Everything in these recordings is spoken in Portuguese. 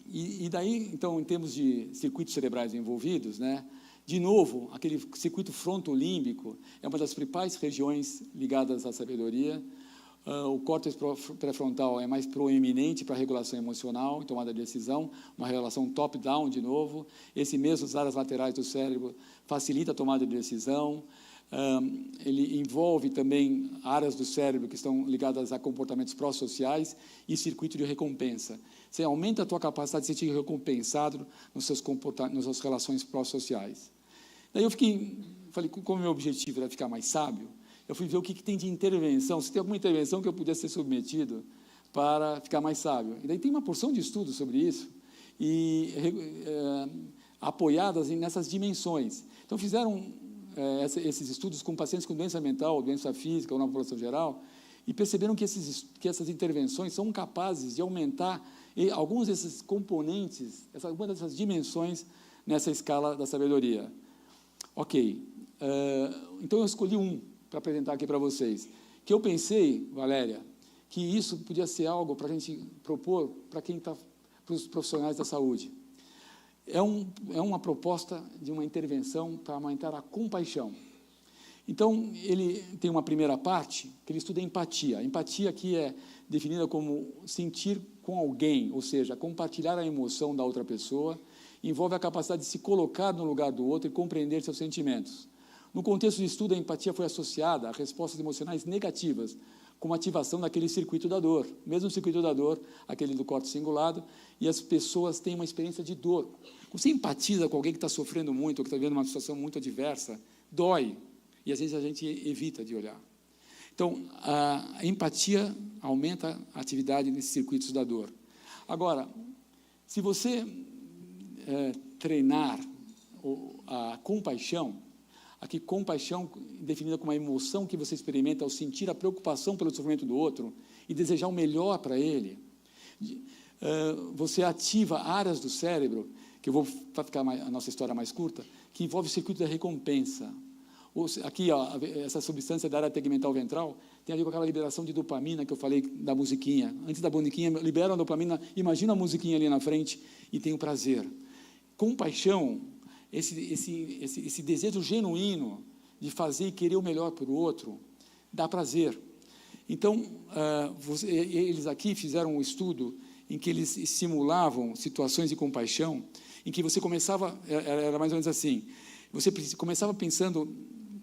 E daí, então, em termos de circuitos cerebrais envolvidos, né, de novo, aquele circuito frontolímbico é uma das principais regiões ligadas à sabedoria. O córtex pré-frontal é mais proeminente para a regulação emocional e tomada de decisão, uma relação top-down, de novo. Esse mesmo, as áreas laterais do cérebro, facilita a tomada de decisão. Ele envolve também áreas do cérebro que estão ligadas a comportamentos pró-sociais e circuito de recompensa. Você aumenta a tua capacidade de se sentir recompensado nas suas relações pró-sociais. Daí eu falei, como meu objetivo era ficar mais sábio, eu fui ver o que tem de intervenção, se tem alguma intervenção que eu pudesse ser submetido para ficar mais sábio. E daí tem uma porção de estudos sobre isso, e apoiadas nessas dimensões. Então, fizeram esses estudos com pacientes com doença mental, doença física ou na população geral, e perceberam que essas intervenções são capazes de aumentar alguns desses componentes, algumas dessas dimensões nessa escala da sabedoria. Ok, então eu escolhi um para apresentar aqui para vocês, que eu pensei, Valéria, que isso podia ser algo para a gente propor para os profissionais da saúde. É uma proposta de uma intervenção para aumentar a compaixão. Então, ele tem uma primeira parte, que ele estuda a empatia. A empatia aqui é definida como sentir com alguém, ou seja, compartilhar a emoção da outra pessoa, envolve a capacidade de se colocar no lugar do outro e compreender seus sentimentos. No contexto de estudo, a empatia foi associada a respostas emocionais negativas, como a ativação daquele circuito da dor, mesmo circuito da dor, aquele do córtex cingulado, e as pessoas têm uma experiência de dor. Quando você empatiza com alguém que está sofrendo muito, ou que está vivendo uma situação muito adversa, dói, e às vezes a gente evita de olhar. Então, a empatia aumenta a atividade nesses circuitos da dor. Agora, se você treinar a compaixão, aqui compaixão definida como a emoção que você experimenta ao sentir a preocupação pelo sofrimento do outro e desejar o melhor para ele, você ativa áreas do cérebro, que eu vou ficar a nossa história mais curta, que envolve o circuito da recompensa. Aqui, ó, essa substância da área tegmental ventral tem a ver com aquela liberação de dopamina que eu falei da musiquinha. Antes da musiquinha, libera a dopamina, imagina a musiquinha ali na frente e tem o prazer. Compaixão, esse desejo genuíno de fazer e querer o melhor para o outro, dá prazer. Então, eles aqui fizeram um estudo em que eles simulavam situações de compaixão, em que você começava, era mais ou menos assim, você começava pensando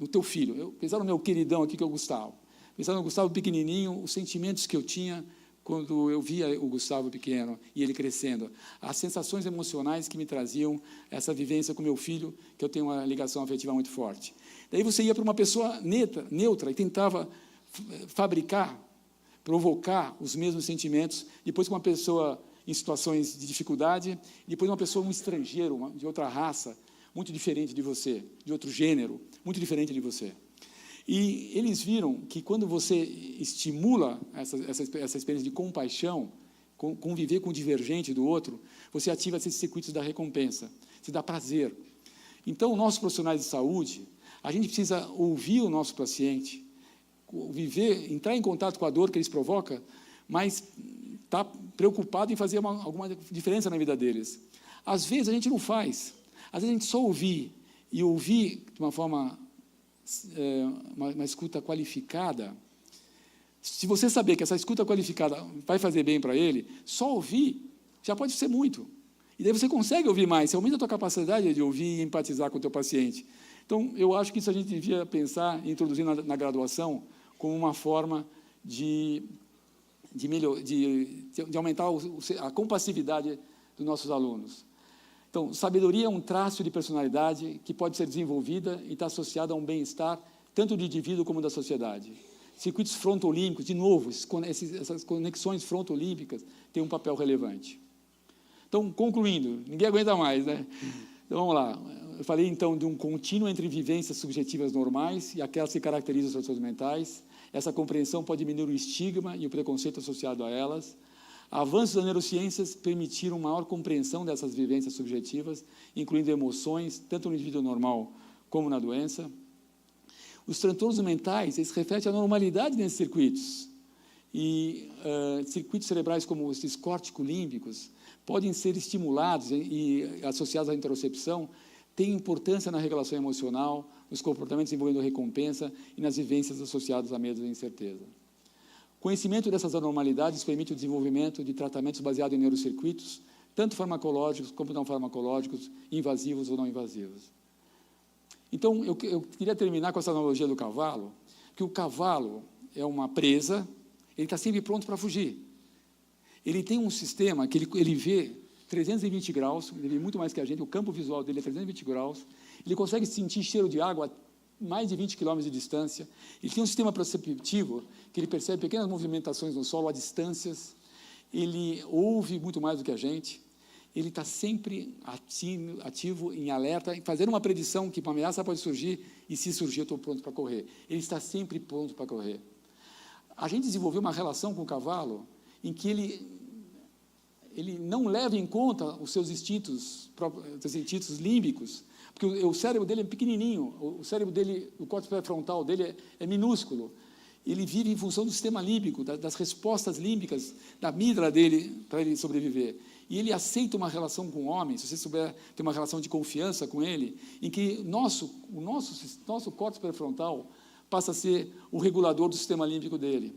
no teu filho. Eu pensava no meu queridão aqui, que é o Gustavo. Pensava no Gustavo pequenininho, os sentimentos que eu tinha quando eu via o Gustavo pequeno e ele crescendo, as sensações emocionais que me traziam essa vivência com meu filho, que eu tenho uma ligação afetiva muito forte. Daí você ia para uma pessoa neutra e tentava fabricar, provocar os mesmos sentimentos, depois com uma pessoa em situações de dificuldade, depois uma pessoa, um estrangeiro, de outra raça, muito diferente de você, de outro gênero, muito diferente de você. E eles viram que quando você estimula essa experiência de compaixão, conviver com o divergente do outro, você ativa esses circuitos da recompensa, você dá prazer. Então, nós profissionais de saúde, a gente precisa ouvir o nosso paciente, entrar em contato com a dor que eles provocam, mas estar preocupado em fazer alguma diferença na vida deles. Às vezes a gente não faz, às vezes a gente só ouvir de uma forma, uma escuta qualificada. Se você saber que essa escuta qualificada vai fazer bem para ele, só ouvir já pode ser muito. E daí você consegue ouvir mais, você aumenta a tua capacidade de ouvir e empatizar com o teu paciente. Então, eu acho que isso a gente devia pensar, introduzir na graduação, como uma forma de aumentar a compassividade dos nossos alunos. Então, sabedoria é um traço de personalidade que pode ser desenvolvida e está associada a um bem-estar, tanto do indivíduo como da sociedade. Circuitos frontolímbicos, de novo, essas conexões frontolímbicas têm um papel relevante. Então, concluindo, ninguém aguenta mais, né? Então, vamos lá. Eu falei, então, de um contínuo entre vivências subjetivas normais e aquelas que caracterizam os transtornos mentais. Essa compreensão pode diminuir o estigma e o preconceito associado a elas. Avanços das neurociências permitiram maior compreensão dessas vivências subjetivas, incluindo emoções, tanto no indivíduo normal como na doença. Os transtornos mentais, eles refletem a normalidade desses circuitos. E circuitos cerebrais como esses corticolímbicos podem ser estimulados e associados à interocepção, têm importância na regulação emocional, nos comportamentos envolvendo recompensa e nas vivências associadas a medo e incerteza. Conhecimento dessas anormalidades permite o desenvolvimento de tratamentos baseados em neurocircuitos, tanto farmacológicos como não farmacológicos, invasivos ou não invasivos. Então, eu queria terminar com essa analogia do cavalo, que o cavalo é uma presa, ele está sempre pronto para fugir. Ele tem um sistema que ele vê 320 graus, ele vê muito mais que a gente, o campo visual dele é 320 graus, ele consegue sentir cheiro de água a mais de 20 quilômetros de distância, ele tem um sistema perceptivo, que ele percebe pequenas movimentações no solo a distâncias, ele ouve muito mais do que a gente, ele está sempre ativo, em alerta, fazendo uma predição que uma ameaça pode surgir, e se surgir eu estou pronto para correr. Ele está sempre pronto para correr. A gente desenvolveu uma relação com o cavalo em que ele não leva em conta os seus instintos límbicos, porque o cérebro dele é pequenininho, o cérebro dele, o córtex pré-frontal dele é minúsculo. Ele vive em função do sistema límbico, das respostas límbicas, da amígdala dele, para ele sobreviver. E ele aceita uma relação com o homem, se você souber ter uma relação de confiança com ele, em que o nosso córtex pré-frontal passa a ser o regulador do sistema límbico dele.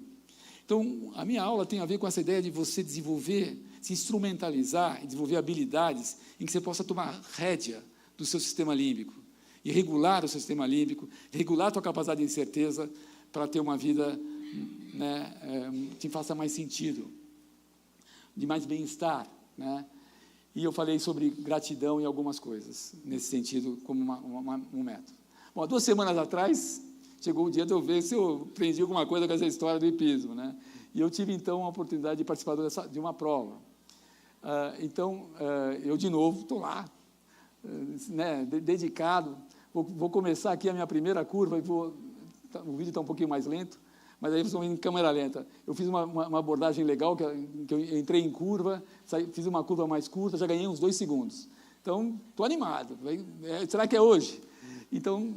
Então, a minha aula tem a ver com essa ideia de você desenvolver, se instrumentalizar e desenvolver habilidades em que você possa tomar rédea do seu sistema límbico e regular o seu sistema límbico, regular a tua capacidade de incerteza para ter uma vida, né, que faça mais sentido, de mais bem-estar, né? E eu falei sobre gratidão e algumas coisas nesse sentido, como um método. Bom, há 2 semanas atrás, chegou o dia de eu ver se eu aprendi alguma coisa com essa história do hipismo, né? E eu tive, então, a oportunidade de participar de uma prova. Eu, de novo, estou lá, né, dedicado, vou começar aqui a minha primeira curva, o vídeo está um pouquinho mais lento, mas aí vocês vão em câmera lenta. Eu fiz uma abordagem legal, que eu entrei em curva, fiz uma curva mais curta, já ganhei uns 2 segundos. Então, estou animado. Será que é hoje? Então,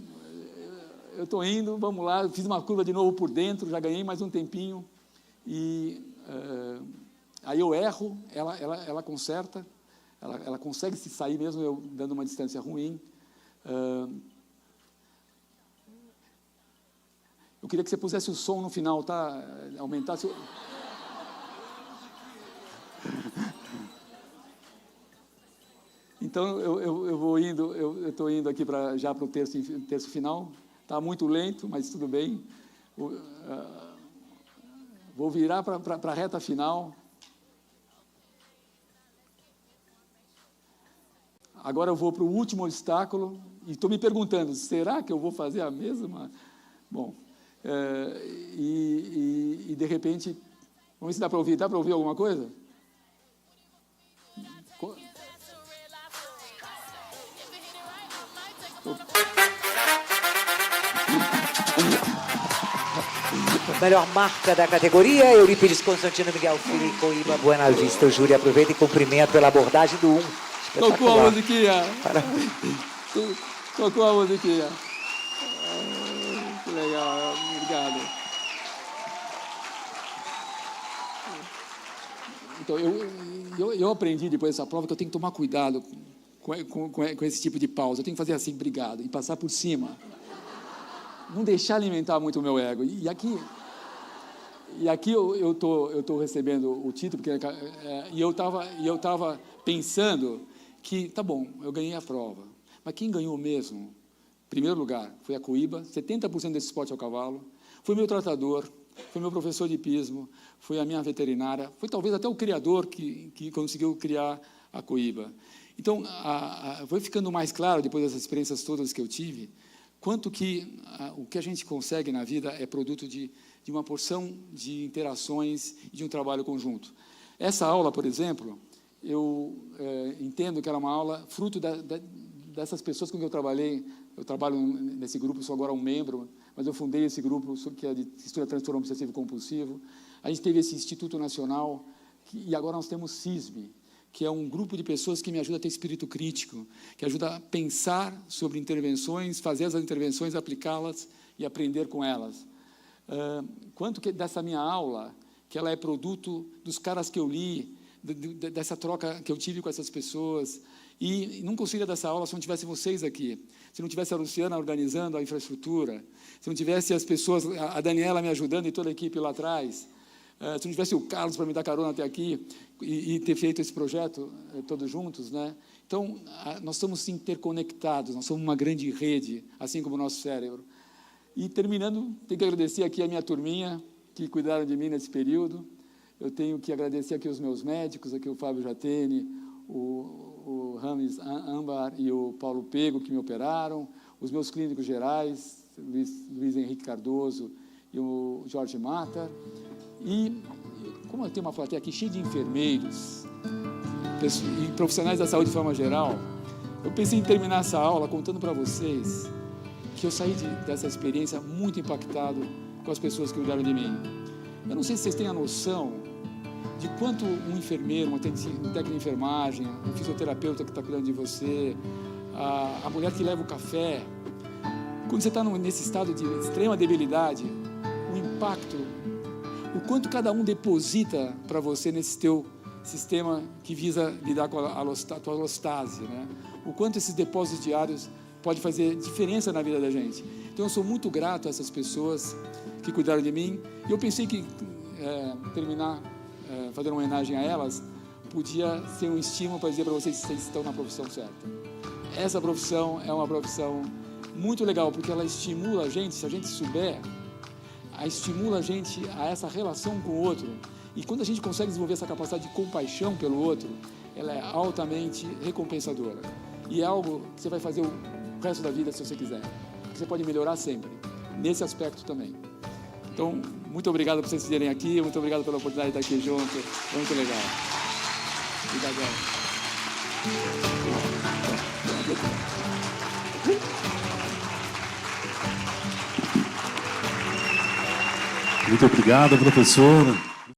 eu estou indo, vamos lá, fiz uma curva de novo por dentro, já ganhei mais um tempinho, e aí eu erro, ela conserta, ela consegue se sair mesmo eu dando uma distância ruim. Eu queria que você pusesse o som no final, tá? Aumentasse o... Então, eu estou indo aqui já para o terço final. Está muito lento, mas tudo bem. Vou virar para a reta final. Agora eu vou para o último obstáculo e estou me perguntando, será que eu vou fazer a mesma? Bom, e de repente, vamos ver se dá para ouvir. Dá para ouvir alguma coisa? Melhor marca da categoria, Eurípides Constantino, Miguel Filho, Coiba, Buena Vista. O júri aproveita e cumprimento pela abordagem do 1. Tocou a musiquinha. Tocou a musiquinha. Que legal, obrigado. Então, eu aprendi depois dessa prova que eu tenho que tomar cuidado com esse tipo de pausa. Eu tenho que fazer assim, obrigado, e passar por cima. Não deixar alimentar muito o meu ego. E aqui eu tô recebendo o título, porque eu estava pensando que, tá bom, eu ganhei a prova, mas quem ganhou mesmo, em primeiro lugar, foi a Coiba, 70% desse esporte ao cavalo, foi meu tratador, foi meu professor de hipismo, foi a minha veterinária, foi talvez até o criador que conseguiu criar a Coiba. Então, foi ficando mais claro, depois dessas experiências todas que eu tive, quanto que o que a gente consegue na vida é produto de uma porção de interações e de um trabalho conjunto. Essa aula, por exemplo, eu entendo que ela é uma aula fruto dessas pessoas com quem eu trabalhei. Eu trabalho nesse grupo, sou agora um membro, mas eu fundei esse grupo que é de estudo de transtorno obsessivo compulsivo. A gente teve esse Instituto Nacional, e agora nós temos CISB, que é um grupo de pessoas que me ajuda a ter espírito crítico, que ajuda a pensar sobre intervenções, fazer as intervenções, aplicá-las e aprender com elas. Quanto que dessa minha aula que ela é produto dos caras que eu li, dessa troca que eu tive com essas pessoas. E não conseguiria dessa aula se não tivesse vocês aqui, se não tivesse a Luciana organizando a infraestrutura, se não tivesse as pessoas, a Daniela me ajudando e toda a equipe lá atrás, se não tivesse o Carlos para me dar carona até aqui e ter feito esse projeto todos juntos, né? Então, nós estamos interconectados, nós somos uma grande rede, assim como o nosso cérebro. E, terminando, tenho que agradecer aqui a minha turminha, que cuidaram de mim nesse período. Eu tenho que agradecer aqui os meus médicos, aqui o Fábio Jatene, o Rames Ambar e o Paulo Pego, que me operaram, os meus clínicos gerais, Luiz Henrique Cardoso e o Jorge Mata. E, como eu tenho uma plateia aqui cheia de enfermeiros e profissionais da saúde de forma geral, eu pensei em terminar essa aula contando para vocês que eu saí dessa experiência muito impactado com as pessoas que cuidaram de mim. Eu não sei se vocês têm a noção de quanto um enfermeiro, um técnico de enfermagem, um fisioterapeuta que está cuidando de você, a mulher que leva o café, quando você está nesse estado de extrema debilidade, o impacto, o quanto cada um deposita para você nesse teu sistema que visa lidar com a tua alostase, né? O quanto esses depósitos diários pode fazer diferença na vida da gente. Então, eu sou muito grato a essas pessoas que cuidaram de mim. E eu pensei que terminar fazendo uma homenagem a elas podia ser um estímulo para dizer para vocês que vocês estão na profissão certa. Essa profissão é uma profissão muito legal, porque ela estimula a gente, se a gente souber, estimula a gente a essa relação com o outro. E quando a gente consegue desenvolver essa capacidade de compaixão pelo outro, ela é altamente recompensadora. E é algo que você vai fazer o resto da vida, se você quiser. Você pode melhorar sempre, nesse aspecto também. Então, muito obrigado por vocês estarem aqui, muito obrigado pela oportunidade de estar aqui junto. Foi muito legal. Obrigado. Muito obrigado, professor.